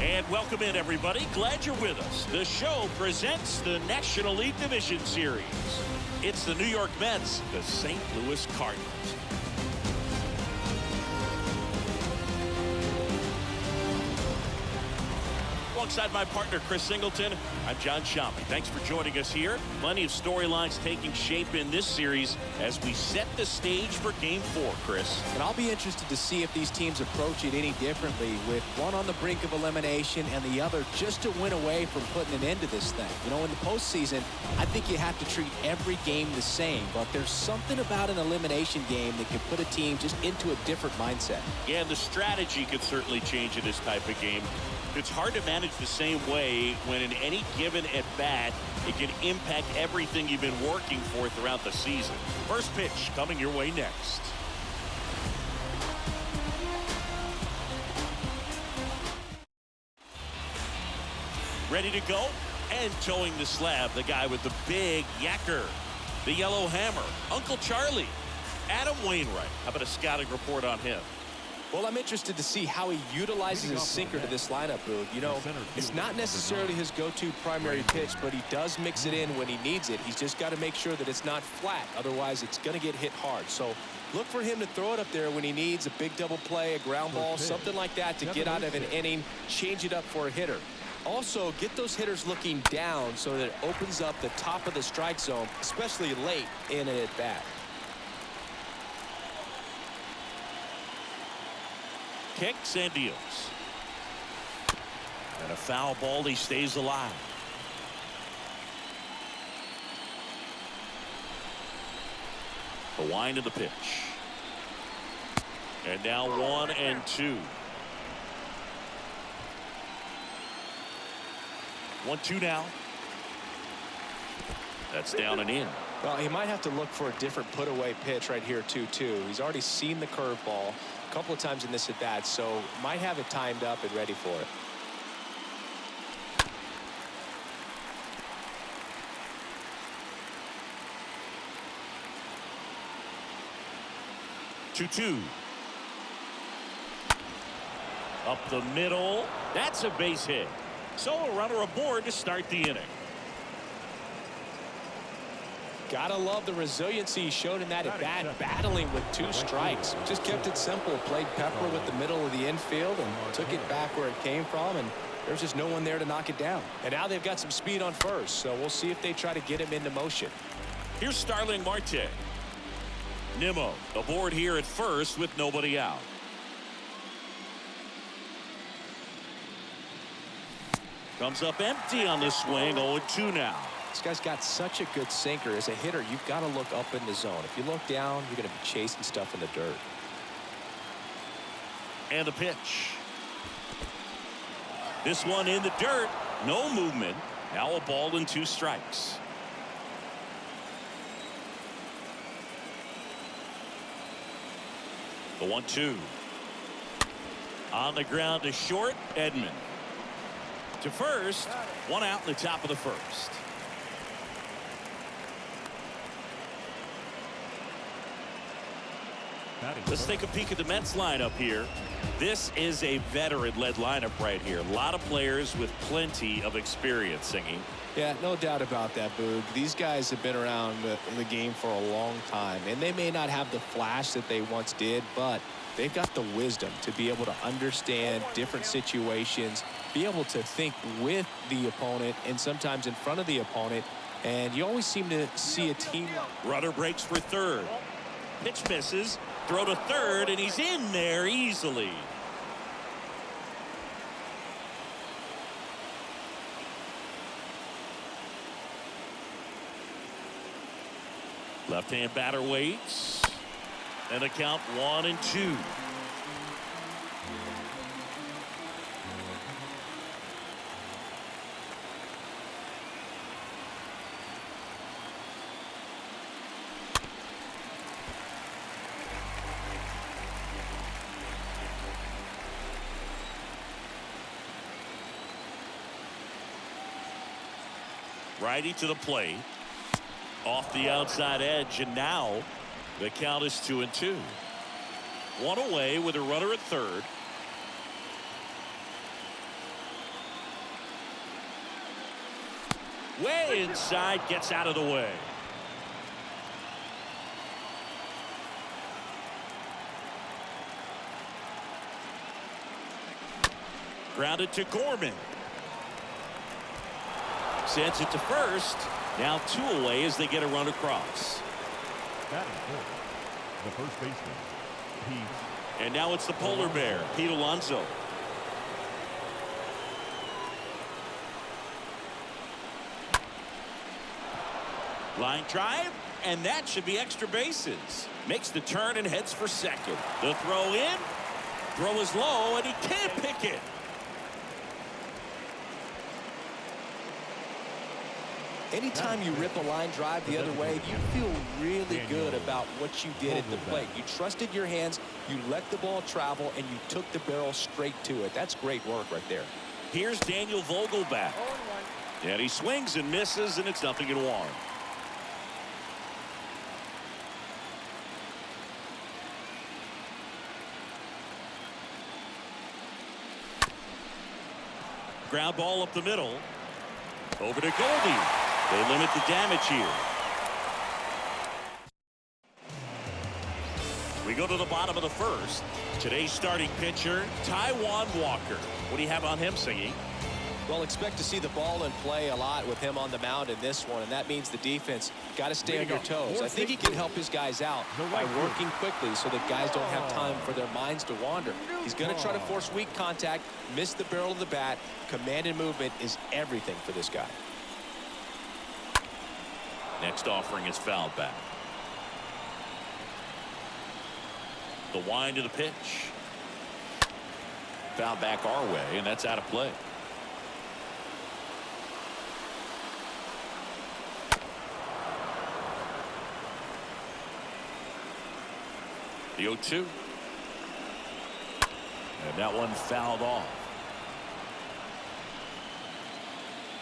And welcome in, everybody. Glad you're with us. The show presents the National League Division Series. It's the New York Mets, the St. Louis Cardinals. Alongside my partner, Chris Singleton, I'm John Shampi. Thanks for joining us here. Plenty of storylines taking shape in this series as we set the stage for Game 4, Chris. And I'll be interested to see if these teams approach it any differently, with one on the brink of elimination and the other just to win away from putting an end to this thing. You know, in the postseason, I think you have to treat every game the same, but there's something about an elimination game that can put a team just into a different mindset. Yeah, and the strategy could certainly change in this type of game. It's hard to manage the same way when in any given at-bat, it can impact everything you've been working for throughout the season. First pitch coming your way next. Ready to go? And towing the slab, the guy with the big yacker. The yellow hammer, Uncle Charlie. Adam Wainwright. How about a scouting report on him? Well, I'm interested to see how he utilizes his sinker to this lineup, Boog. You know, it's not necessarily his go-to primary pitch, but he does mix it in when he needs it. He's just got to make sure that it's not flat. Otherwise, it's going to get hit hard. So look for him to throw it up there when he needs a big double play, a ground ball, something like that to get out of an inning, change it up for a hitter. Also, get those hitters looking down so that it opens up the top of the strike zone, especially late in an at-bat. Kicks and deals. And a foul ball. He stays alive. The wind of the pitch. And now 1-2. 1-2 now. That's down and in. Well, he might have to look for a different put-away pitch right here, 2-2. He's already seen the curveball a couple of times in this at-bat, so might have it timed up and ready for it. Two. Up the middle. That's a base hit. So a runner aboard to start the inning. Gotta love the resiliency he showed in that at-bat, battling with 2 strikes. Just kept it simple, played pepper with the middle of the infield and took it back where it came from, and there's just no one there to knock it down. And now they've got some speed on first, so we'll see if they try to get him into motion. Here's Starling Marte. Nimmo aboard here at first with nobody out. Comes up empty on the swing. 0-2 now. This guy's got such a good sinker. As a hitter, you've got to look up in the zone. If you look down, you're going to be chasing stuff in the dirt. And the pitch. This one in the dirt. No movement. Now a ball and 2 strikes. The 1-2. On the ground to short. Edman. To first. 1 out in the top of the first. Let's take a peek at the Mets lineup here. This is a veteran-led lineup right here. A lot of players with plenty of experience, Singing. Yeah, no doubt about that, Boog. These guys have been around the game for a long time, and they may not have the flash that they once did, but they've got the wisdom to be able to understand different situations, be able to think with the opponent and sometimes in front of the opponent, and you always seem to see a team. Runner breaks for third. Pitch misses. Throw to third, and he's in there easily. Left-hand batter waits. And the count 1-2. Righty to the plate. Off the outside edge, and now the count is 2-2. 1 away with a runner at third. Way inside, gets out of the way. Grounded to Gorman. Sends it to first. Now 2 away as they get a run across. That is the first baseman, Pete. And now it's the polar bear, Pete Alonso. Line drive, and that should be extra bases. Makes the turn and heads for second. The throw in. Throw is low, and he can't pick it. Anytime you rip a line drive the other way, you feel really good about what you did at the plate. You trusted your hands, you let the ball travel, and you took the barrel straight to it. That's great work right there. Here's Daniel Vogelback. And he swings and misses, and it's 0-1. Ground ball up the middle. Over to Goldie. They limit the damage here. We go to the bottom of the first. Today's starting pitcher, Taijuan Walker. What do you have on him, Singy? Well, expect to see the ball in play a lot with him on the mound in this one, and that means the defense got to stay on your toes. I think he can help his guys out by working quickly so that guys don't have time for their minds to wander. He's going to try to force weak contact, miss the barrel of the bat. Command and movement is everything for this guy. Next offering is fouled back. The wind of the pitch. Fouled back our way, and that's out of play. The 0-2. And that one fouled off.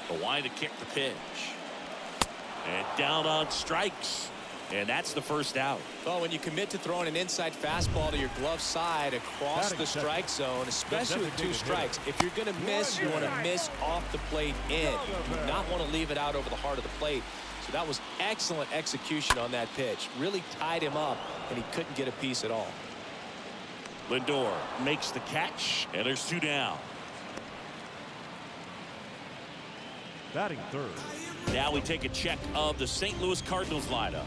The wind to kick the pitch. And down on strikes. And that's the first out. Well, when you commit to throwing an inside fastball to your glove side across the strike zone, especially with 2 strikes, if you're going to miss, you want to miss off the plate in. You do not want to leave it out over the heart of the plate. So that was excellent execution on that pitch. Really tied him up, and he couldn't get a piece at all. Lindor makes the catch, and there's 2 down. Batting third. Now we take a check of the St. Louis Cardinals lineup.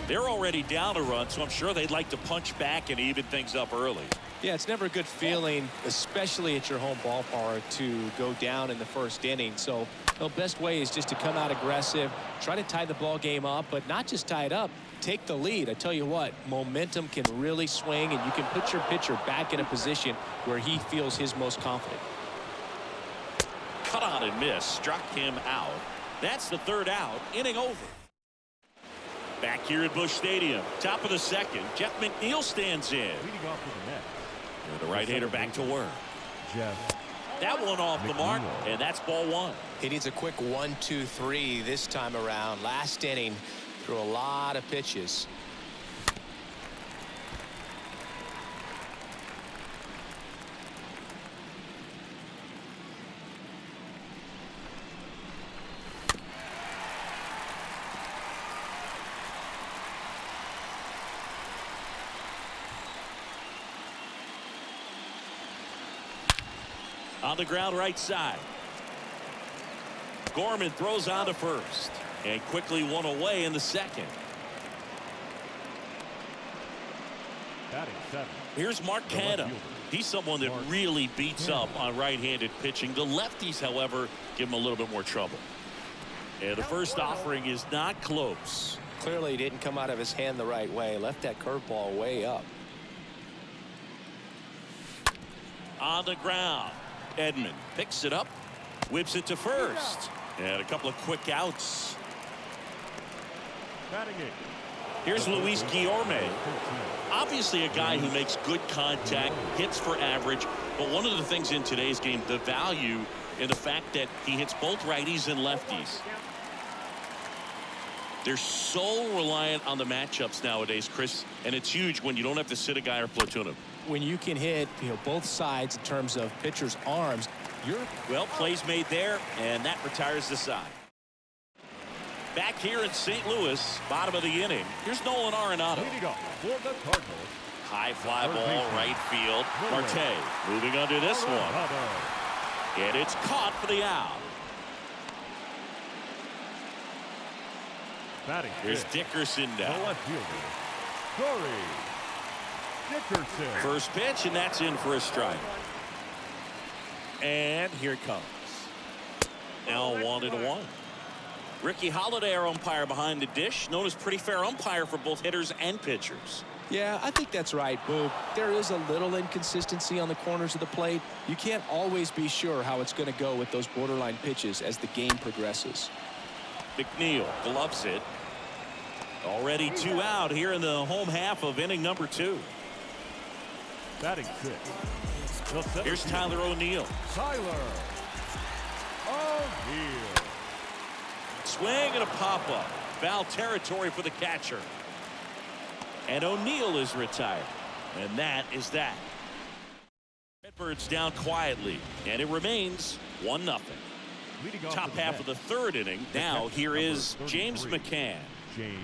They're already down a run, so I'm sure they'd like to punch back and even things up early. Yeah, it's never a good feeling, especially at your home ballpark, to go down in the first inning. So the best way is just to come out aggressive, try to tie the ball game up, but not just tie it up, take the lead. I tell you what, momentum can really swing, and you can put your pitcher back in a position where he feels his most confident. Cut on and miss, struck him out. That's the 3rd out, inning over. Back here at Busch Stadium, top of the 2nd, Jeff McNeil stands in. Leading off with the net. And the right-hander back to work. Jeff. That one off the mark, and that's ball 1. He needs a quick 1-2-3 this time around. Last inning, threw a lot of pitches. On the ground right side. Gorman throws on to first. And quickly 1 away in the 2nd. Batting 7. Here's Mark Canha. He's someone that really beats up on right-handed pitching. The lefties, however, give him a little bit more trouble. And the first offering is not close. Clearly he didn't come out of his hand the right way. Left that curveball way up. On the ground. Edman picks it up, whips it to first, and a couple of quick outs. Here's Luis Guillorme. Obviously a guy who makes good contact, hits for average, but one of the things in today's game, the value in the fact that he hits both righties and lefties. They're so reliant on the matchups nowadays, Chris, and it's huge when you don't have to sit a guy or platoon him. When you can hit, both sides in terms of pitchers' arms, Well, plays made there, and that retires the side. Back here in St. Louis, bottom of the inning. Here's Nolan Arenado. Leading off for the Cardinals. High fly ball, right field. Marte moving under this one. And it's caught for the out. Batting Here's fifth, Dickerson the down. left fielder, Corey Dickerson. First pitch, and that's in for a strike. And here it comes. Now 1-1. Ricky Holiday, our umpire behind the dish, known as pretty fair umpire for both hitters and pitchers. Yeah, I think that's right, Boog. There is a little inconsistency on the corners of the plate. You can't always be sure how it's going to go with those borderline pitches as the game progresses. McNeil gloves it. Already 2 out here in the home half of inning number 2. Batting sixth, the center Here's fielder, Tyler O'Neill. Tyler O'Neill. Swing and a pop-up. Foul territory for the catcher. And O'Neill is retired. And that is that. Redbirds down quietly. And it remains 1-0. Top half of the third inning. Now here is James McCann. James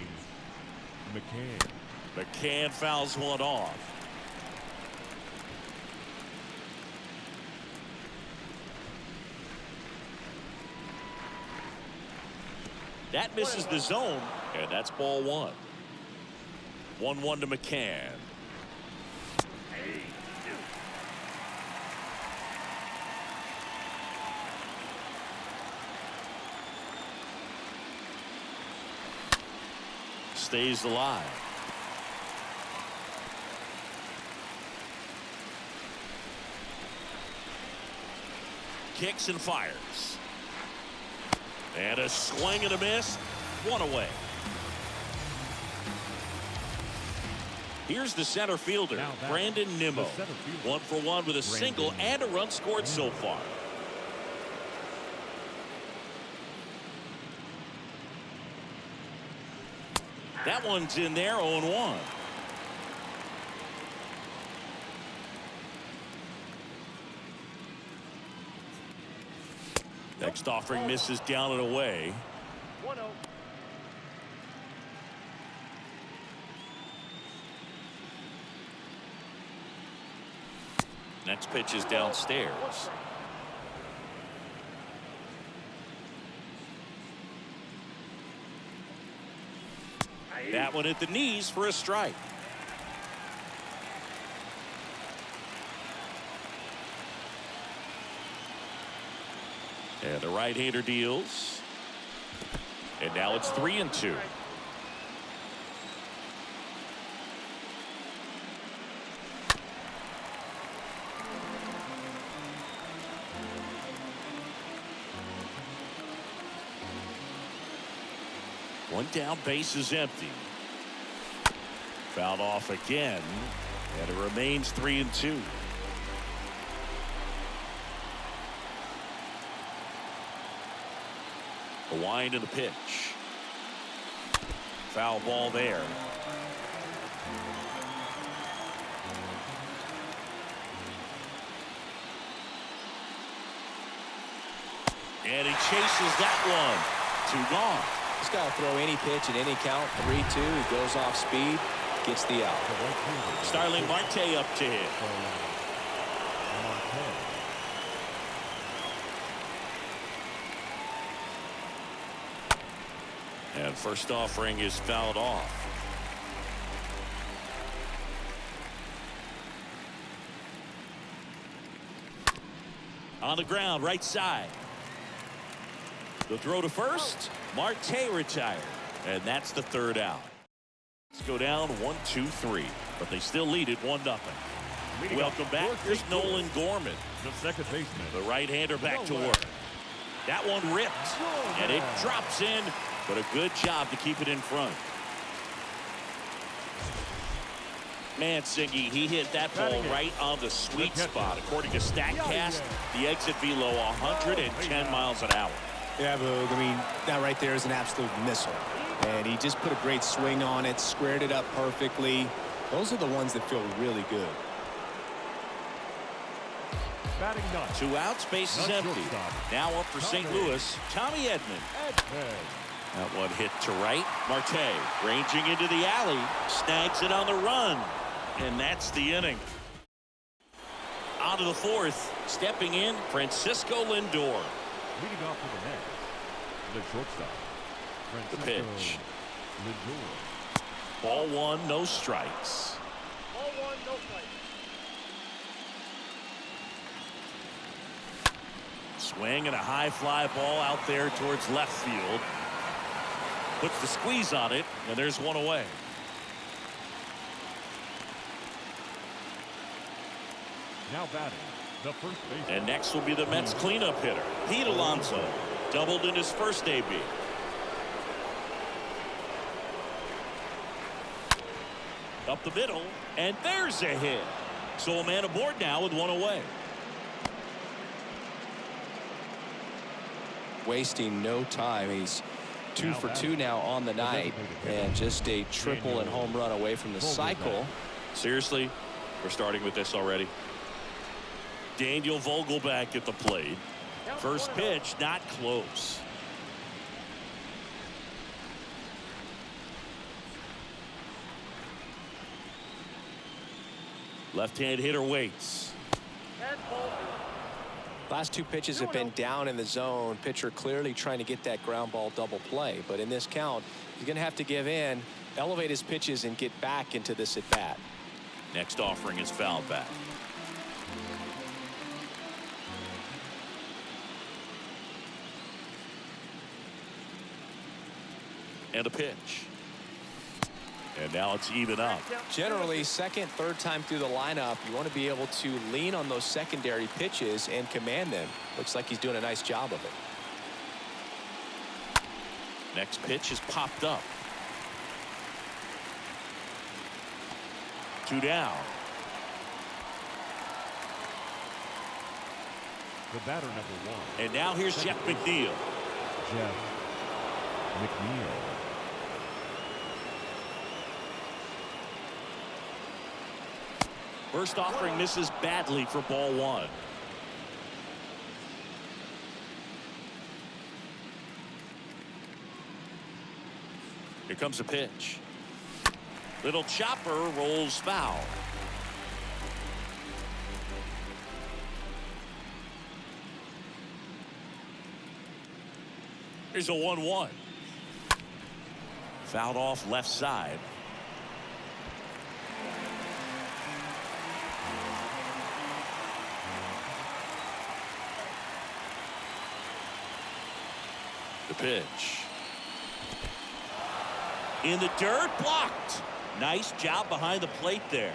McCann. McCann fouls one off. That misses the zone, and that's ball 1. 1-1 to McCann. Stays alive. Kicks and fires. And a swing and a miss. 1 away. Here's the center fielder, Brandon Nimmo. 1 for 1 with a single and a run scored so far. That one's in there, 0-1. Next offering misses down and away. 1-0. Next pitch is downstairs. That one at the knees for a strike. And the right-hander deals. And now it's 3-2. One down, base is empty. Fouled off again, and it remains 3-2. The wind of the pitch. Foul ball there. And he chases that one. 2 gone. He's got to throw any pitch at any count. 3-2. He goes off speed, gets the out. Starling Marte up to hit. And first offering is fouled off. On the ground, right side. The throw to first. Marte retired. And that's the 3rd out. Let's go down 1-2-3. But they still lead it 1-0. Welcome back. Here's Nolan Gorman. The second baseman. The right-hander back to work. That one ripped. And it drops in. But a good job to keep it in front. Mansingy, he hit that ball right on the sweet spot. According to StatCast, the exit velo 110 miles an hour. Yeah, Boog. I mean, that right there is an absolute missile. And he just put a great swing on it, squared it up perfectly. Those are the ones that feel really good. Batting ninth. 2 outs, base is empty. Now up for St. Louis, Tommy Edman. That one hit to right. Marte ranging into the alley. Snags it on the run. And that's the inning. On to the fourth. Stepping in, Francisco Lindor. Leading off for the Mets, the shortstop. The pitch. Lindor. Ball one, no strikes. Ball one, no strikes. Swing and a high fly ball out there towards left field. Puts the squeeze on it, and there's one away. Now batting, the first baseman. And next will be the Mets cleanup hitter, Pete Alonso. Doubled in his first AB. Up the middle, and there's a hit. So a man aboard now with one away. Wasting no time. He's 2 for 2 now on the night, and just a triple and home run away from the cycle. Seriously, we're starting with this already. Daniel Vogelback at the plate. First pitch, not close. Left-hand hitter waits. Last 2 pitches have been down in the zone. Pitcher clearly trying to get that ground ball double play, but in this count he's going to have to give in, elevate his pitches, and get back into this at bat. Next offering is foul back. And a pitch. And now it's even up. Generally, second, third time through the lineup, you want to be able to lean on those secondary pitches and command them. Looks like he's doing a nice job of it. Next pitch is popped up. 2 down. The batter number 1. And now here's Jeff McNeil. Jeff McNeil. First offering misses badly for ball 1. Here comes a pitch. Little chopper rolls foul. Here's a 1-1. Fouled off left side. The pitch. In the dirt, blocked. Nice job behind the plate there.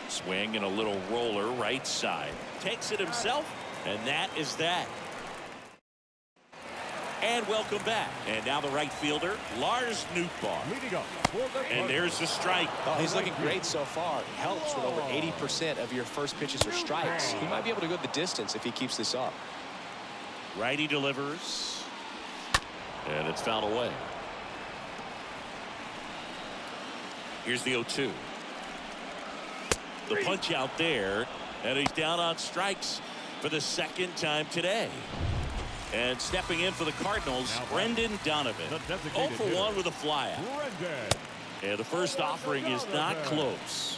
Swing and a little roller right side. Takes it himself, and that is that. And welcome back. And now the right fielder, Lars Nootbaar. Leading up for the And there's a strike. Oh, he's looking great so far. Helps when over 80% of your first pitches are strikes. He might be able to go the distance if he keeps this up. Righty delivers. And it's fouled away. Here's the 0-2. The punch out there. And he's down on strikes for the second time today. And stepping in for the Cardinals, Brendan Donovan. 0 for 1 with a flyout. And the first offering is not close.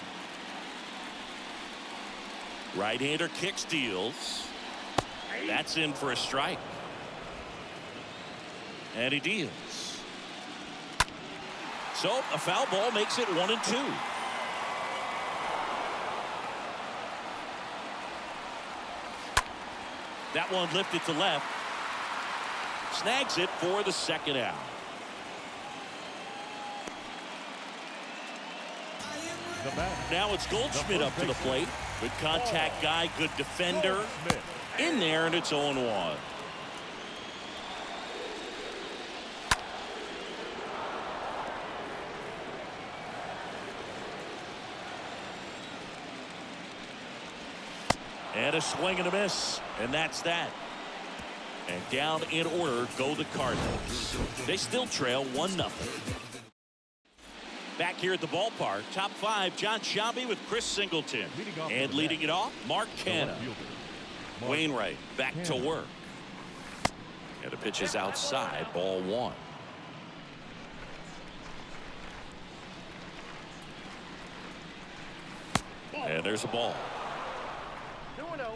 Right-hander kick steals. That's in for a strike. And he deals. So a foul ball makes it 1-2. That one lifted to left. Snags it for the second out. Now it's Goldschmidt up to the plate. Good contact guy, good defender. In there, and it's 0-1. And a swing and a miss, and that's that. And down in order go the Cardinals. They still trail 1-0. Back here at the ballpark, top 5, John Shelby with Chris Singleton. And leading it off, Mark Canha. Wainwright back to work. And the pitch is outside, ball 1. And there's a ball. 2-0.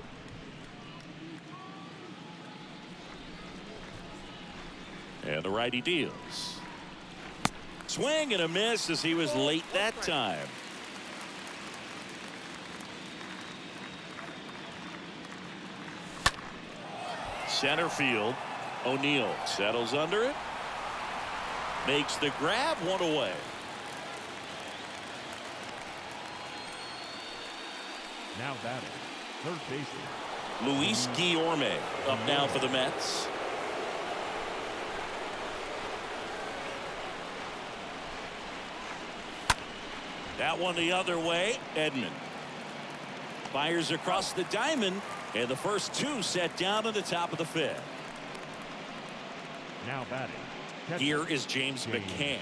And the righty deals. Swing and a miss as he was late that time. Center field. O'Neill settles under it. Makes the grab, 1 away. Now batting, third baseman Luis Guillorme up now for the Mets. That one the other way. Edman fires across the diamond, and the first 2 set down at the top of the 5th. now batting. Here is James McCann.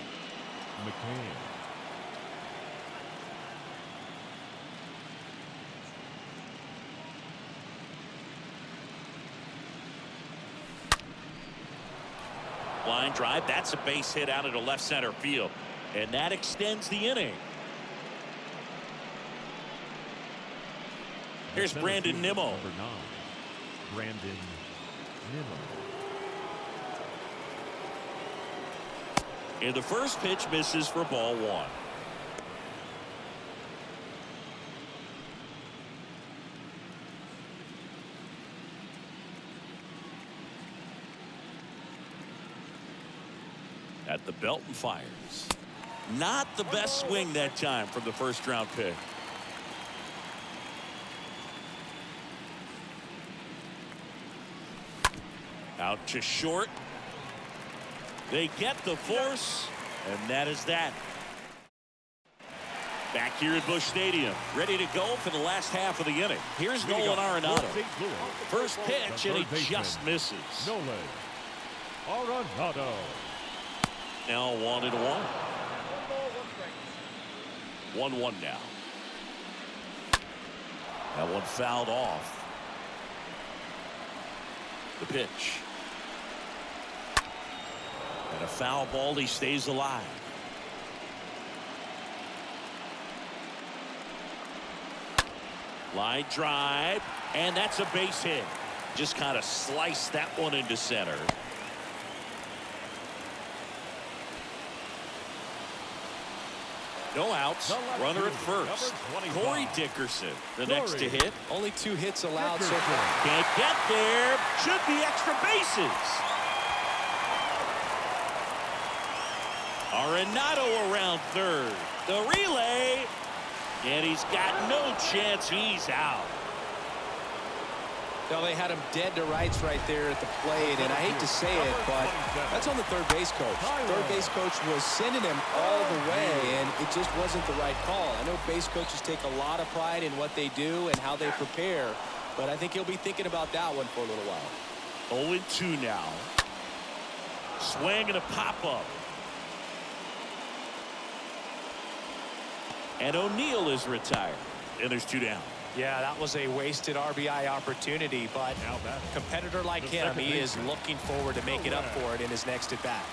Line drive. That's a base hit out into left center field, and that extends the inning. Here's Brandon Nimmo. Number 9, Brandon Nimmo. And the first pitch misses for ball 1. At the belt and fires. Not the best swing that time from the first round pick. Out to short. They get the force, and that is that. Back here at Busch Stadium, ready to go for the last half of the inning. Here's Nolan Arenado. First pitch, and he just misses. Nolan Arenado. Now 1-1. 1-1 now. That one fouled off. The pitch. And a foul ball, he stays alive. Line drive, and that's a base hit. Just kind of sliced that one into center. No outs. Runner at first. Corey Dickerson, the next to hit. Only 2 hits allowed so far. Can't get there. Should be extra bases. Arenado around third. The relay. And he's got no chance. He's out. No, they had him dead to rights right there at the plate, and I hate to say it, but that's on the third base coach. Third base coach was sending him all the way, and it just wasn't the right call. I know base coaches take a lot of pride in what they do and how they prepare, but I think he'll be thinking about that one for a little while. 0-2 now. Swing and a pop-up. And O'Neill is retired, and there's 2 down. Yeah, that was a wasted RBI opportunity, but a competitor like him, he is looking forward to make it up for it in his next at-bat.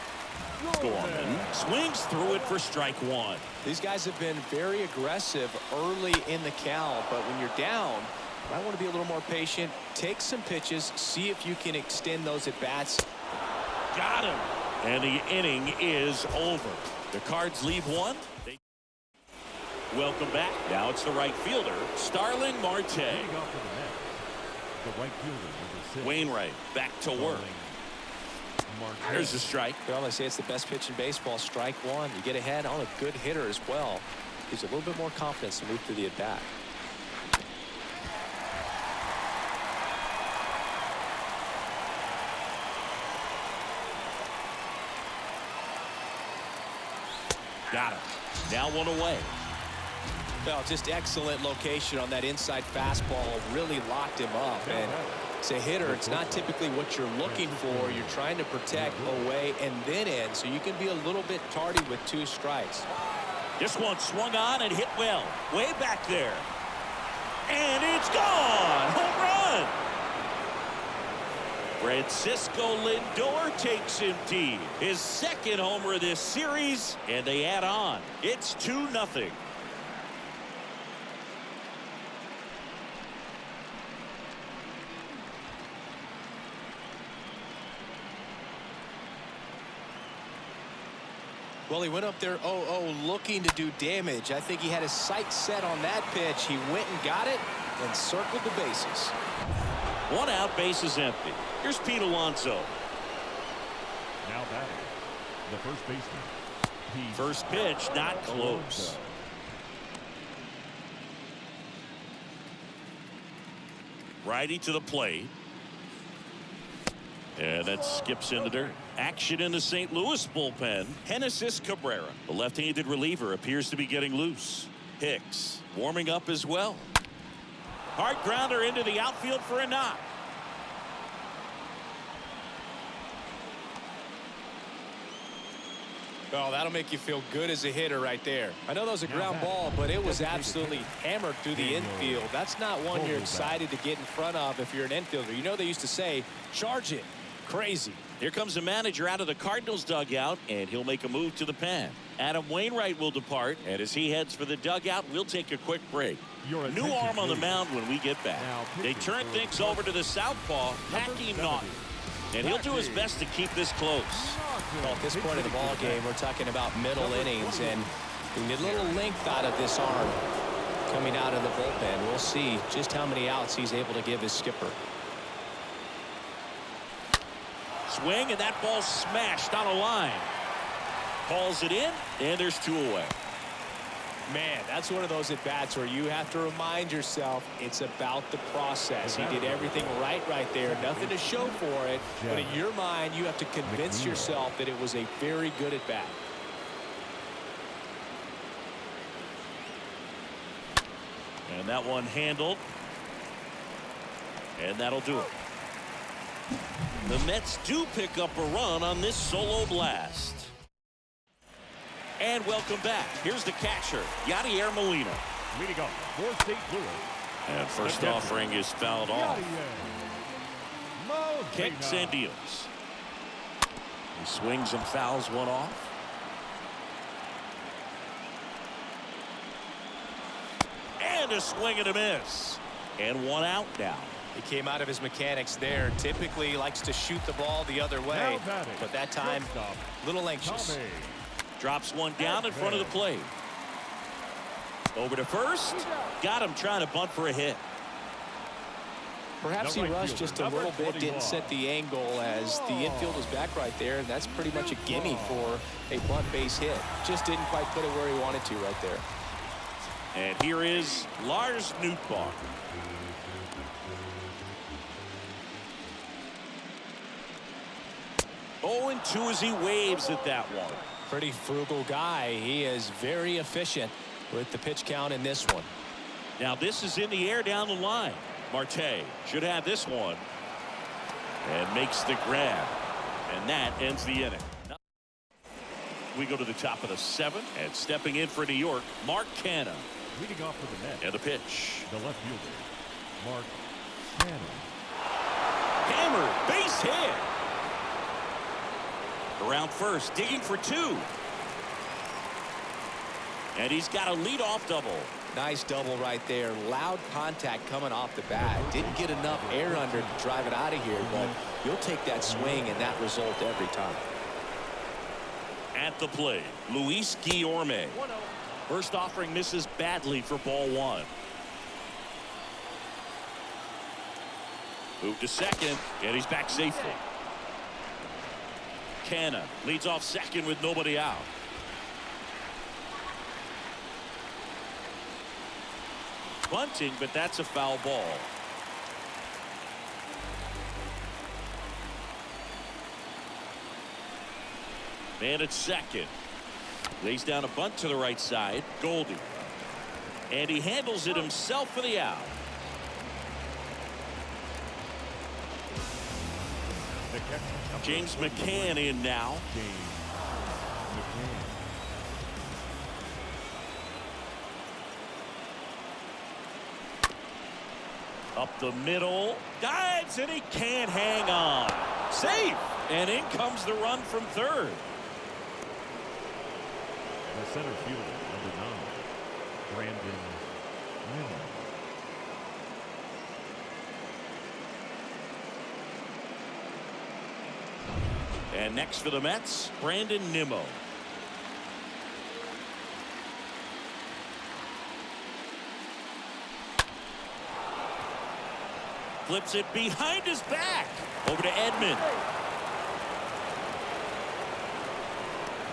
Gorman swings through it for strike 1. These guys have been very aggressive early in the count, but when you're down, you might want to be a little more patient, take some pitches, see if you can extend those at-bats. Got him. And the inning is over. The Cards leave 1. Welcome back. Now it's the right fielder, Starling Marte. The right fielder, number 6. Wainwright back to work. There's the strike. Well, I say it's the best pitch in baseball. Strike 1. You get ahead on a good hitter as well. Gives a little bit more confidence to move through the at-bat. Got him. Now 1 away. Well, just excellent location on that inside fastball. Really locked him up. And as a hitter, it's not typically what you're looking for. You're trying to protect away and then in, so you can be a little bit tardy with 2 strikes. This one swung on and hit well. Way back there. And it's gone. Home run. Francisco Lindor takes him deep. His second homer of this series, and they add on. It's 2-0. Well, he went up there 0-0 looking to do damage. I think he had his sights set on that pitch. He went and got it and circled the bases. 1 out, bases empty. Here's Pete Alonso. Now batting, the first baseman. First pitch, not close. Righty to the plate. And that skips in the dirt. Action in the St. Louis bullpen. Genesis Cabrera, the left-handed reliever, appears to be getting loose. Hicks warming up as well. Hard grounder into the outfield for a knock. Oh, that'll make you feel good as a hitter right there. I know that was a ground ball, but it was absolutely hammered through the infield. That's not one you're excited to get in front of if you're an infielder. You know they used to say, charge it. Crazy. Here comes the manager out of the Cardinals dugout, and he'll make a move to the pen. Adam Wainwright will depart, and as he heads for the dugout, we'll take a quick break. New arm on the mound when we get back. They turn things over to the southpaw, Packy Naughton. And he'll do his best to keep this close. Well, at this point of the ball game, we're talking about middle innings, and we need a little length out of this arm coming out of the bullpen. We'll see just how many outs he's able to give his skipper. Swing, and that ball smashed on a line. Calls it in, and there's 2 away. Man, that's one of those at-bats where you have to remind yourself it's about the process. He did everything right there. Nothing to show for it. But in your mind, you have to convince yourself that it was a very good at-bat. And that one handled. And that'll do it. The Mets do pick up a run on this solo blast. And welcome back. Here's the catcher, Yadier Molina. Leading up for St. Louis. And first offering is fouled off. Kicks and deals. He swings and fouls one off. And a swing and a miss. And 1 out now. He came out of his mechanics there. Typically likes to shoot the ball the other way, but that time a little anxious. Drops one down in front of the plate. Over to first. Got him trying to bunt for a hit. Perhaps he rushed just a little bit, didn't set the angle as the infield was back right there, and that's pretty much a gimme for a bunt base hit. Just didn't quite put it where he wanted to right there. And here is Lars Nootbaar. Oh, and 2 as he waves at that one. Pretty frugal guy. He is very efficient with the pitch count in this one. Now this is in the air down the line. Marte should have this one. And makes the grab. And that ends the inning. We go to the top of the 7th. And stepping in for New York, Mark Canha. Leading off for the Mets. And the pitch. The left fielder, Mark Canha. Hammered, base hit. Around first, digging for 2. And he's got a leadoff double. Nice double right there. Loud contact coming off the bat. Didn't get enough air under to drive it out of here, but you'll take that swing and that result every time. At the plate, Luis Guillorme. First offering misses badly for ball 1. Move to second, and he's back safely. Canha leads off second with nobody out. Bunting, but that's a foul ball. Man at second. Lays down a bunt to the right side. Goldie. And he handles it himself for the out. James McCann in now. Up the middle. Dives, and he can't hang on. Safe. And in comes the run from third. The center fielder, number 9, Brandon Nimmo. And next for the Mets, Brandon Nimmo. Flips it behind his back. Over to Edman.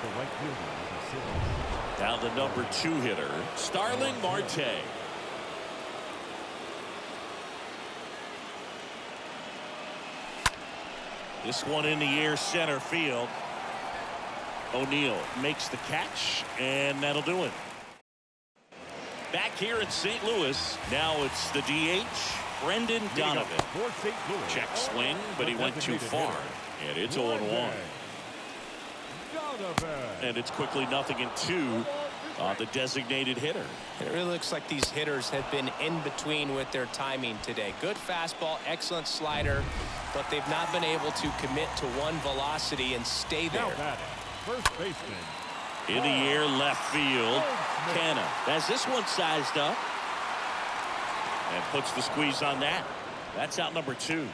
The right fielder, number 6. Now the number 2 hitter, Starling Marte. This one in the air, center field. O'Neill makes the catch, and that'll do it. Back here in St. Louis, now it's the DH, Brendan Donovan. For St. Louis. Check swing, but he went too far, and it's 0-1. And it's quickly 0-2 on the designated hitter. It really looks like these hitters have been in between with their timing today. Good fastball, excellent slider, but they've not been able to commit to one velocity and stay there. First baseman. In the air, left field. Canna has this one sized up and puts the squeeze on that. That's out number 2.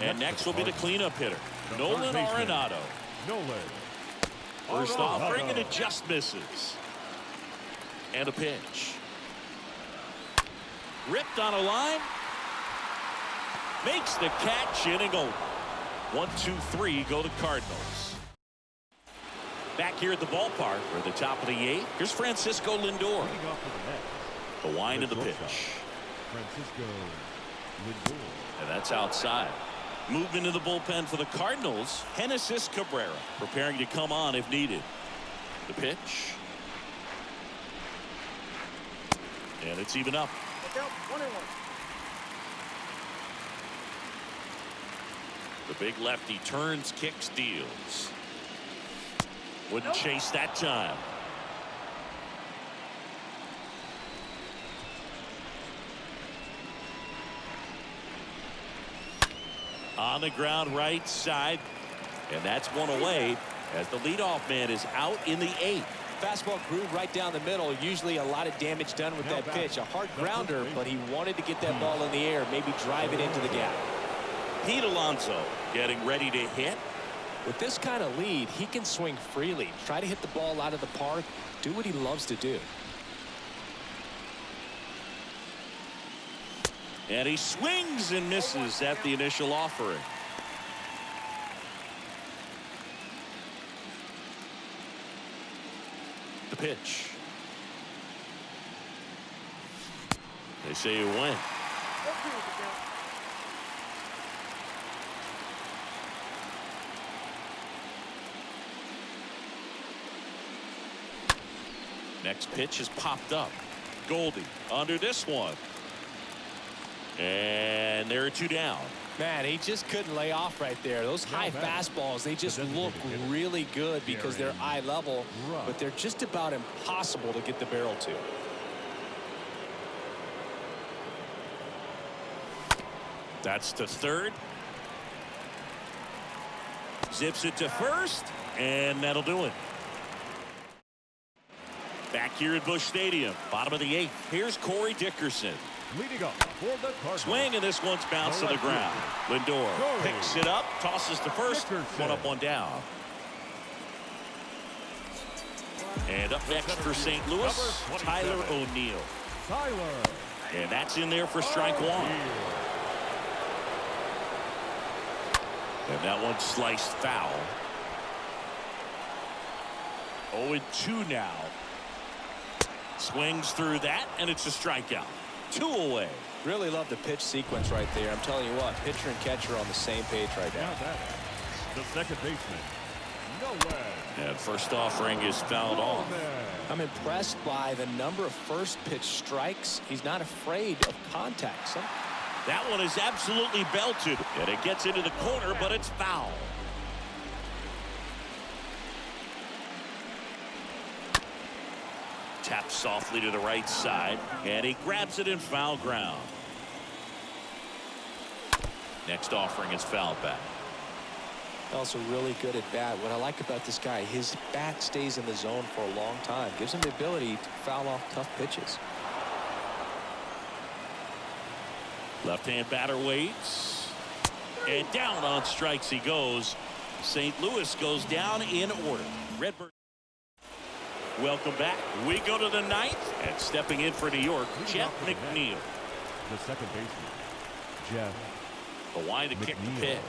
And next will be the cleanup hitter, Nolan Arenado. First offering, and it just misses. And a pitch. Ripped on a line. Makes the catch, inning over. 1, 2, 3 go to Cardinals. Back here at the ballpark for the top of the 8th. Here's Francisco Lindor. The wind of the pitch. Francisco Lindor. And that's outside. Movement in the bullpen for the Cardinals. Genesis Cabrera preparing to come on if needed. The pitch. And it's even up. 1-1. The big lefty turns, kicks, deals. Wouldn't chase that time. On the ground right side. And that's one away as the leadoff man is out in the 8th. Fastball groove right down the middle. Usually a lot of damage done with that pitch. A hard grounder, but he wanted to get that ball in the air, maybe drive it into the gap. Pete Alonso getting ready to hit. With this kind of lead, he can swing freely. Try to hit the ball out of the park. Do what he loves to do. And he swings and misses at the initial offering. The pitch. They say you win. Next pitch is popped up. Goldie under this one. And there are 2 down. Man, he just couldn't lay off right there. Those high fastballs, they just look really good because they're eye level, but they're just about impossible to get the barrel to. That's to third. Zips it to first, and that'll do it. Back here at Busch Stadium, bottom of the 8th. Here's Corey Dickerson. Leading up for the Cardinals. Swing, and this one's bounced to the ground. Lindor picks it up, tosses to first. One up, one down. And up next for St. Louis, Tyler O'Neill. And that's in there for strike 1. And that one sliced foul. 0-2 now. Swings through that, and it's a strikeout. 2 away. Really love the pitch sequence right there. I'm telling you what, pitcher and catcher are on the same page right now. The second baseman. And first offering is fouled off. I'm impressed by the number of first pitch strikes. He's not afraid of contact. That one is absolutely belted, and it gets into the corner, but it's foul. Taps softly to the right side, and he grabs it in foul ground. Next offering is fouled back. Also really good at bat. What I like about this guy, his bat stays in the zone for a long time. Gives him the ability to foul off tough pitches. Left-hand batter waits. And down on strikes he goes. St. Louis goes down in order. Redbird. Welcome back. We go to the ninth, and stepping in for New York, Jeff McNeil. The second baseman, Jeff. The wind to kick the pitch.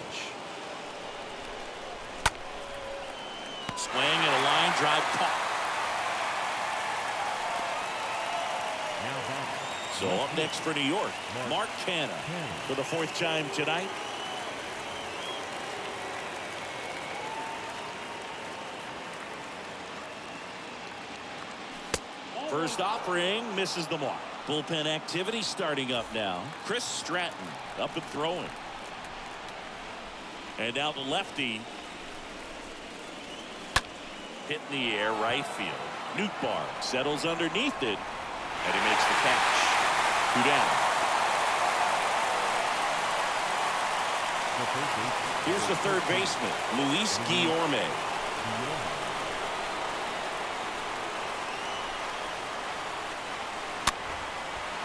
Swing and a line drive caught. So up next for New York, Mark Canha for the fourth time tonight. First offering misses the mark. Bullpen activity starting up now. Chris Stratton up and throwing. And now the lefty. Hit in the air, right field. Nootbaar settles underneath it, and he makes the catch. 2 down. Here's the third baseman, Luis Guillorme.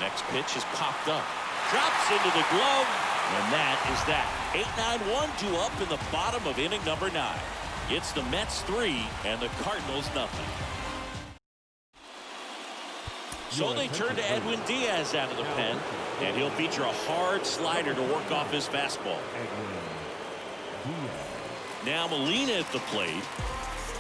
Next pitch is popped up. Drops into the glove, and that is that. 8-9-1 2 up in the bottom of inning number 9. It's the Mets 3 and the Cardinals nothing. So they turn to Edwin Diaz out of the pen, and he'll feature a hard slider to work off his fastball. Now Molina at the plate.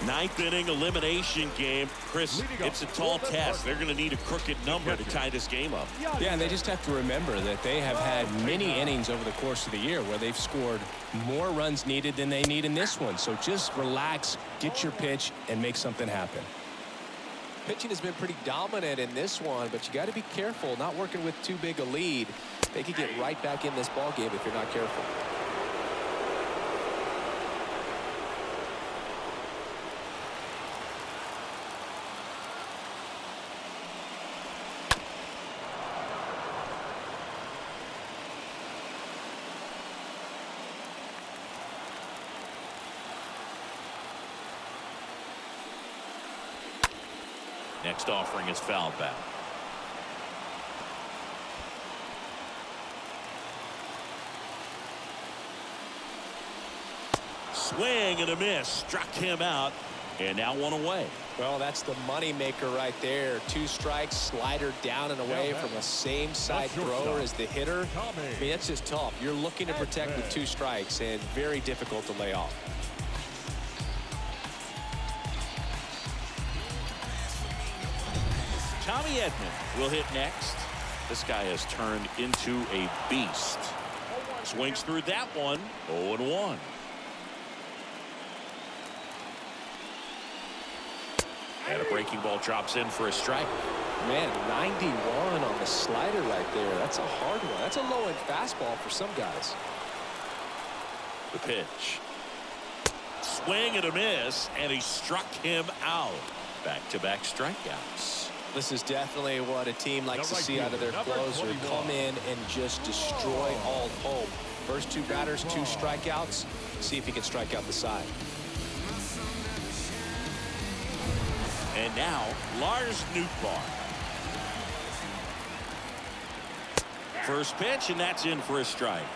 9th inning elimination game. Chris, it's a tall task. They're going to need a crooked number to tie this game up. Yeah, and they just have to remember that they have had many innings over the course of the year where they've scored more runs needed than they need in this one. So just relax, get your pitch, and make something happen. Pitching has been pretty dominant in this one, but you got to be careful not working with too big a lead. They could get right back in this ball game if you're not careful. Next offering is fouled back. Swing and a miss. Struck him out. And now 1 away. Well, that's the money maker right there. 2 strikes, slider down and away from the same side thrower as the hitter. I mean, that's just tough. You're looking to protect with 2 strikes and very difficult to lay off. Tommy Edman will hit next. This guy has turned into a beast. Swings through that one. 0-1. And a breaking ball drops in for a strike. Man, 91 on the slider right there. That's a hard one. That's a low-end fastball for some guys. The pitch. Swing and a miss, and he struck him out. Back-to-back strikeouts. This is definitely what a team likes to see out of their closer. Come in and just destroy all hope. First 2 batters, 2 strikeouts. See if he can strike out the side. And now, Lars Nootbaar. First pitch, and that's in for a strike.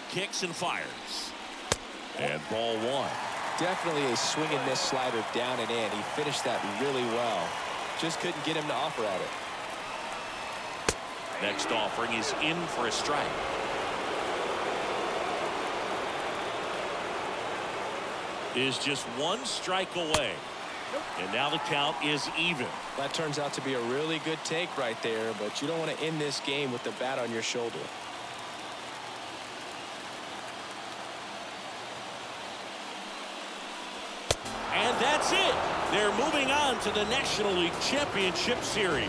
Kicks and fires. And ball 1. Definitely a swing and miss slider down and in. He finished that really well. Just couldn't get him to offer at it. Next offering is in for a strike. Is just 1 strike away. And now the count is even. That turns out to be a really good take right there, but you don't want to end this game with the bat on your shoulder. And that's it. They're moving on to the National League Championship Series.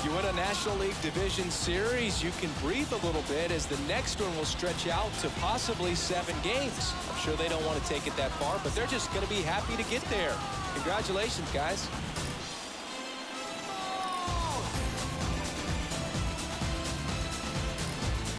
You win a National League Division Series, you can breathe a little bit as the next one will stretch out to possibly 7 games. I'm sure they don't want to take it that far, but they're just going to be happy to get there. Congratulations, guys.